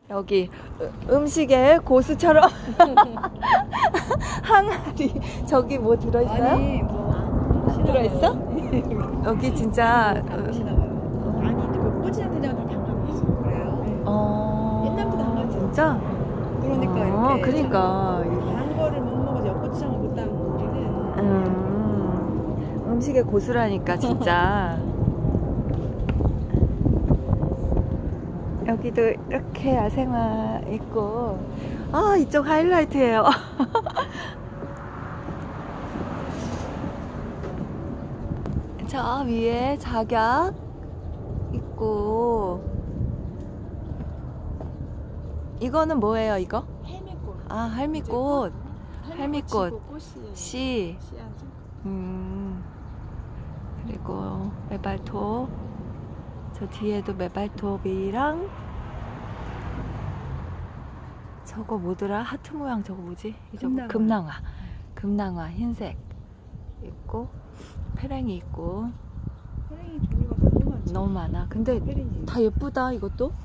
여기 음식에 고수처럼 항아리. 저기 뭐 들어있어요? 아니 뭐 들어있어? 여기 진짜 보시나봐요. 아니 그 꼬치장 된장은 다 담가놨어. 그래요? 옛날부터 담갔지. 진짜? 그러니까 이렇게 그러니까 단 거를 못 먹어서 엿꼬치장을 못 담고 우리는 음식에 고수라니까 진짜. 여기도 이렇게 야생화 있고, 아 이쪽 하이라이트예요. 저 위에 작약 있고, 이거는 뭐예요 이거? 할미꽃. 아 할미꽃. 할미꽃 꽃이 씨. 씨앗이. 그리고 메발톱. 저 뒤에도 메발톱이랑, 저거 뭐더라? 하트 모양 저거 뭐지? 저거 금낭화. 금낭화 흰색 있고, 페랭이 있고. 페랭이 종류가 너무 많지. 너무 많아. 근데 페랭이. 다 예쁘다 이것도. 다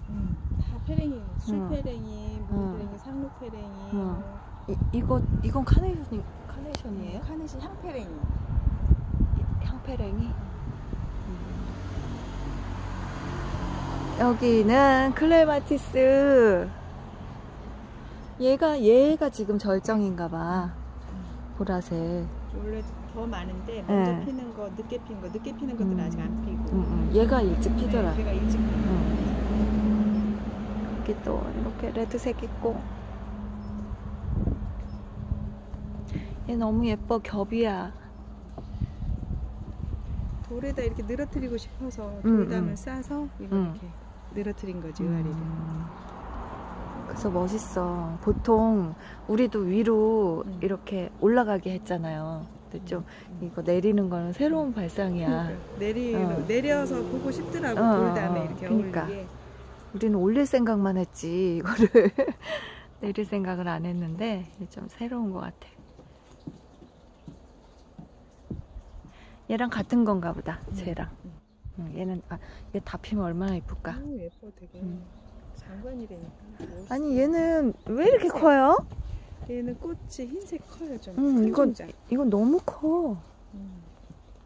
페랭이. 술페랭이, 물페랭이, 상록페랭이. 이건 카네이션이에요? 카네이션 향페랭이. 향페랭이. 여기는 클레마티스. 얘가 지금 절정인가봐. 보라색. 원래 더 많은데 먼저 피는 거, 늦게 피는 거, 늦게 피는 것들은 아직 안 피고. 얘가 일찍 피더라. 네, 걔가 일찍 피고. 여기 또 이렇게 레드색 있고. 얘 너무 예뻐. 겹이야. 돌에다 이렇게 늘어뜨리고 싶어서 돌담을 싸서 이거 이렇게 늘어뜨린 거지, 의아리를. 그래서 멋있어. 보통 우리도 위로 이렇게 올라가게 했잖아요. 근데 좀 이거 내리는 거는 새로운 발상이야. 내려서 보고 싶더라고. 돌담에 이렇게 그러니까. 어울리게. 우리는 올릴 생각만 했지 이거를 내릴 생각을 안 했는데 좀 새로운 것 같아. 얘랑 같은 건가 보다. 쟤랑. 얘는 얘 다 피면 얼마나 예쁠까. 오, 예뻐 되게. 장관이라니까. 아니 얘는 왜 이렇게 커요? 얘는 꽃이 흰색 커요 좀. 이건 너무 커.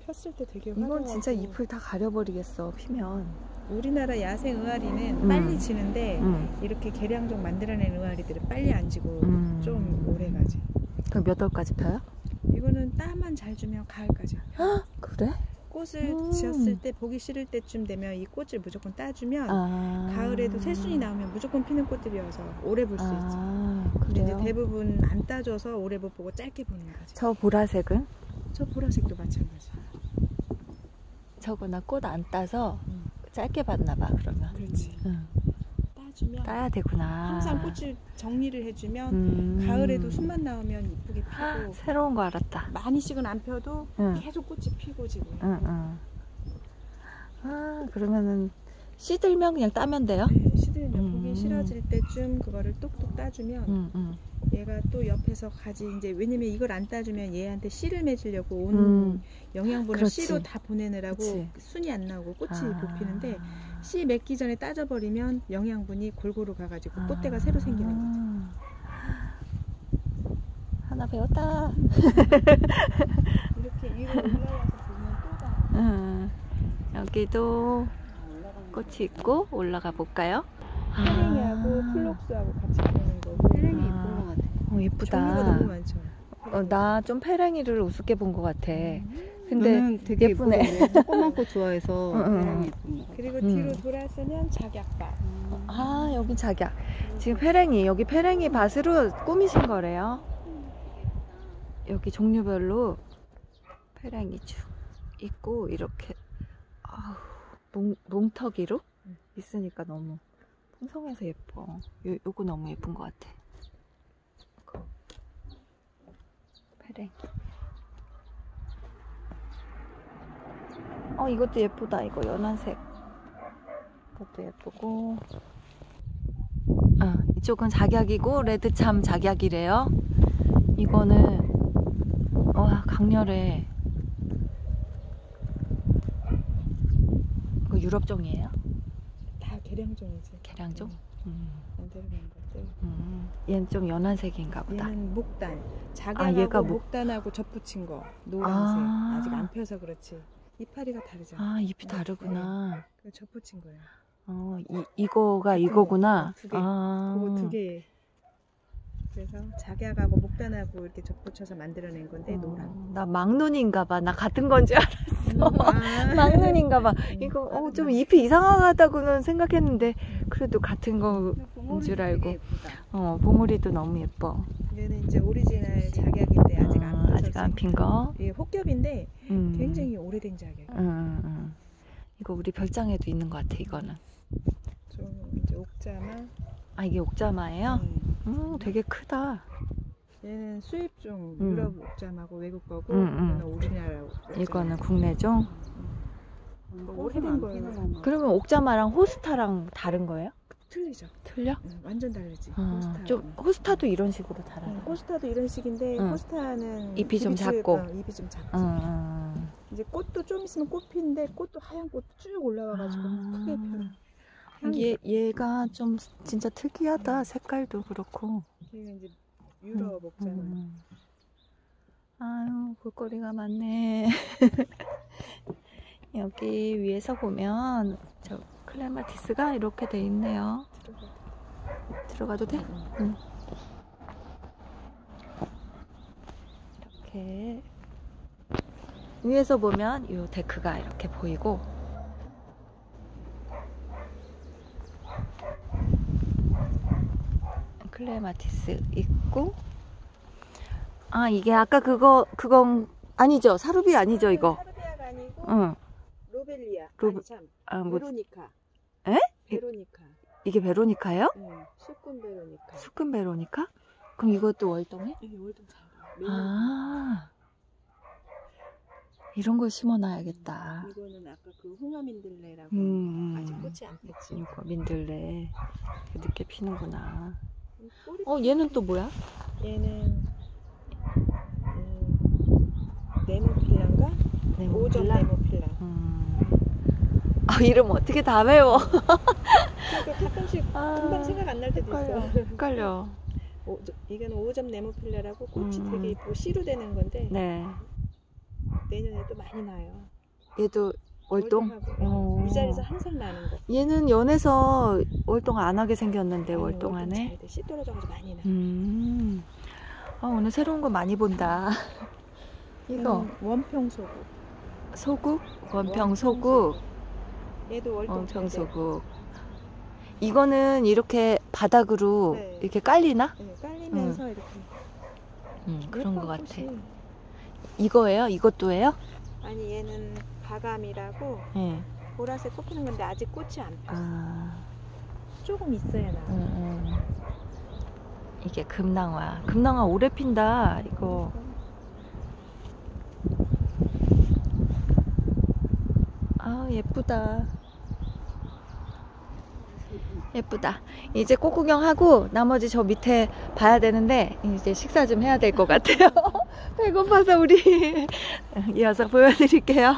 폈을 때 되게 이건 진짜 잎을 다 가려버리겠어 피면. 우리나라 야생 의아리는 빨리 지는데 이렇게 개량종 만들어낸 의아리들은 빨리 안 지고 좀 오래 가지. 그럼 몇 월까지 펴요? 이거는 따만 잘 주면 가을까지. 그래? 꽃을 지었을 때 보기 싫을 때쯤 되면 이 꽃을 무조건 따주면 가을에도 새순이 나오면 무조건 피는 꽃들이어서 오래 볼 수 있지. 근데 이제 대부분 안 따줘서 오래 못 보고 짧게 보는 거지. 저 보라색은? 저 보라색도 마찬가지. 저거 나 꽃 안 따서 짧게 봤나 봐 그러면. 그렇지. 따주면 따야 되구나. 항상 꽃을 정리를 해주면 가을에도 순만 나오면 이쁘게 피고. 새로운 거 알았다. 많이씩은 안 펴도 계속 꽃이 피고 지금. 그러면은 씨 들면 그냥 따면 돼요? 네, 씨 들면 보기 싫어질 때쯤 그거를 똑똑 따주면 얘가 또 옆에서 가지. 이제 왜냐면 이걸 안 따주면 얘한테 씨를 맺으려고 온 영양분을 그렇지. 씨로 다 보내느라고 순이 안 나오고 꽃이 못 피는데, 씨 맺기 전에 따져버리면 영양분이 골고루 가가지고 꽃대가 새로 생기는 거죠. 하나 배웠다. 이렇게 위로 올라와서 보면 또 다. 여기도 꽃이 있고 올라가 볼까요? 페랭이하고 플록스하고 같이 보는 거고. 페랭이 예쁜 것 같아. 예쁘다. 종류가 너무 많죠. 나 좀 페랭이를 우습게 본 것 같아. 근데 되게 예쁘네. 조그만 꽃 좋아해서 페랭이 예쁜 거. 그리고 뒤로 돌아서면 작약밭. 여기 작약. 지금 페랭이, 여기 페랭이 밭으로 꾸미신 거래요. 여기 종류별로 페랭이 쭉 있고 이렇게 뭉터기로 있으니까 너무 풍성해서 예뻐. 요거 너무 예쁜 것 같아. 페랭이. 이것도 예쁘다. 이거 연한색. 이것도 예쁘고. 이쪽은 작약이고 레드참 작약이래요. 이거는 와 강렬해. 이거 유럽종이에요? 다 개량종이지. 개량종? 만들어낸 것들. 얘는 좀 연한 색인가 보다. 얘는 목단. 작약하고 얘가 목단하고 접붙인 거. 노란색. 아직 안 펴서 그렇지. 이파리가 다르잖아. 잎이 다르구나. 네. 접붙인 거예요. 이거가 이거구나. 두 개. 그거 두 개. 그래서 작약하고 목단하고 이렇게 접붙여서 만들어낸 건데 노란. 나 막눈인가봐. 나 같은 건 줄 알았어. 막눈인가봐. 이거 좀 잎이 이상하다고는 생각했는데 그래도 같은 거인 줄 알고. 봉우리도 너무 예뻐. 얘는 이제 오리지널 작약인데 아직 안 펴서. 아직 안 핀 거. 이게 혹겹인데 굉장히 오래된 작약. 이거 우리 별장에도 있는 것 같아. 이거는. 좀 이제 옥자마. 이게 옥자마예요? 되게 크다. 얘는 수입종 유럽 옥자마고 외국 거고 이거는 우리나라 옥자마. 이거는 국내종? 오래된 거예요. 그러면 옥자마랑 호스타랑 다른 거예요? 틀리죠. 틀려? 완전 다르지. 호스타도 이런 식으로 자라요. 호스타도 이런 식인데 호스타는 잎이 좀 작고. 잎이 좀 작지. 이제 꽃도 좀 있으면 꽃 피는데 꽃도 하얀 꽃 쭉 올라와가지고 크게 펴. 얘가 좀 진짜 특이하다. 색깔도 그렇고. 얘가 이제 유럽 옥자마. 아유, 볼거리가 많네. 여기 위에서 보면 저 클레마티스가 이렇게 돼 있네요. 들어가도 돼? 응. 이렇게 위에서 보면 이 데크가 이렇게 보이고 클레마티스 있고 이게 아까 그건 아니죠? 사루비 아니죠 이거? 사루비아가 아니고 응. 로벨리아. 베로니카. 에? 베로니카. 이게 베로니카예요? 응. 수꾼 베로니카. 수꾼 베로니카? 그럼 이것도 월동해? 네, 월동 잘 돼. 이런 거 심어놔야겠다. 이거는 아까 그 홍어민들레라고 아직 꽃이 안 폈지. 이거 민들레 늦게 피는구나. 얘는 또 뭐야? 얘는 네모필라인가? 5점 네모필라. 이름 어떻게 다 외워? 그러니까 가끔씩 금방 생각 안 날 때도 있어. 헷갈려. 이거는 5점 네모필라라고 꽃이 되게 예쁘고 씨로 되는 건데 내년에 또 많이 나요. 얘도 월동? 이 자리에서 항상 나는 거. 얘는 연해서 월동 안 하게 생겼는데 월동 안 해? 씨 떨어져가지고 많이 나. 오늘 새로운 거 많이 본다. 이거 원평 소국. 소국? 원평 소국. 얘도 원평 소국. 이거는 이렇게 바닥으로 이렇게 깔리나? 네, 깔리면서 이렇게. 그런 거 같아. 이거예요? 이것도예요? 아니 얘는 가감이라고 보라색 꽃 피는 건데 아직 꽃이 안 폈어. 조금 있어야 나. 이게 금낭화. 금낭화 오래 핀다. 이거. 예쁘다. 예쁘다. 이제 꽃 구경하고 나머지 저 밑에 봐야 되는데 이제 식사 좀 해야 될 것 같아요. 배고파서 우리 이어서 보여드릴게요.